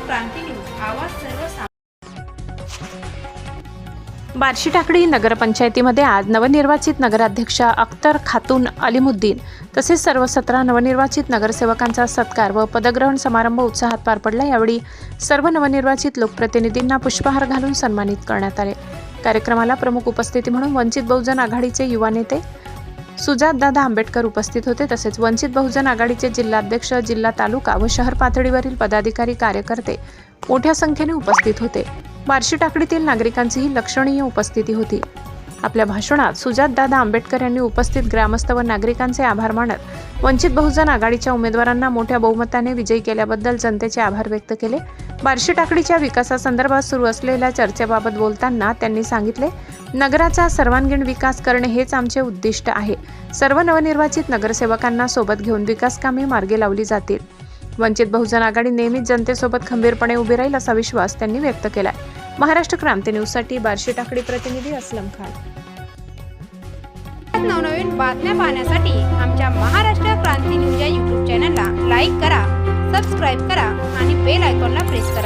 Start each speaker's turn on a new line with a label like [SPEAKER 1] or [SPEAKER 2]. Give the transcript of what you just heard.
[SPEAKER 1] क्रांती news आवाज सर्वसामान्य।
[SPEAKER 2] बार्शी टाकळी नगरपंचायतीमध्ये आज नवनिर्वाचित नगराध्यक्षा अख्तर खातून अलिमुद्दीन तसेच सर्व 17 नवनिर्वाचित नगरसेवकांचा सत्कार व पदग्रहण समारंभ उत्साहात पार पडला। यावेळी सर्व नवनिर्वाचित लोकप्रतिनिधींना पुष्पहार घालून सन्मानित करण्यात आले। कार्यक्रमाला प्रमुख उपस्थिती म्हणून वंचित बहुजन आघाडीचे युवा नेते सुजातदादा आंबेडकर उपस्थित होते। तसेच वंचित बहुजन आघाडीचे जिल्हाध्यक्ष, जिल्हा, तालुका व शहर पातळीवरील पदाधिकारी, कार्यकर्ते मोठ्या संख्येने उपस्थित होते। बार्शी टाकळीतील नागरिकांचीही लक्षणीय उपस्थिती होती। आपल्या भाषणात सुजातदादा आंबेडकर यांनी उपस्थित ग्रामस्थ व नागरिकांचे आभार मानत वंचित बहुजन आघाडीच्या उमेदवारांना मोठ्या बहुमताने विजयी केल्याबद्दल जनतेचे आभार व्यक्त केले। बार्शी टाकळीच्या विकासासंदर्भात सुरू असलेल्या चर्चेबाबत बोलताना त्यांनी सांगितले, नगराचा सर्वांगीण विकास करणे हेच आमचे उद्दिष्ट आहे। सर्व नवनिर्वाचित नगरसेवकांना सोबत घेऊन विकास कामे मार्गी लावली जातील। वंचित बहुजन आघाडी नेहमीच जनतेसोबत खंबीरपणे उभी राहील असा विश्वास त्यांनी व्यक्त केलाय। महाराष्ट्र क्रांती न्यूजसाठी बार्शी टाकळी प्रतिनिधी असलम खान।
[SPEAKER 1] नवनवीन बातम्या पाहण्यासाठी आमच्या महाराष्ट्र क्रांती न्यूज या YouTube चॅनलला लाईक करा, सबस्क्राईब करा आणि बेल आयकॉनला प्रेस करा।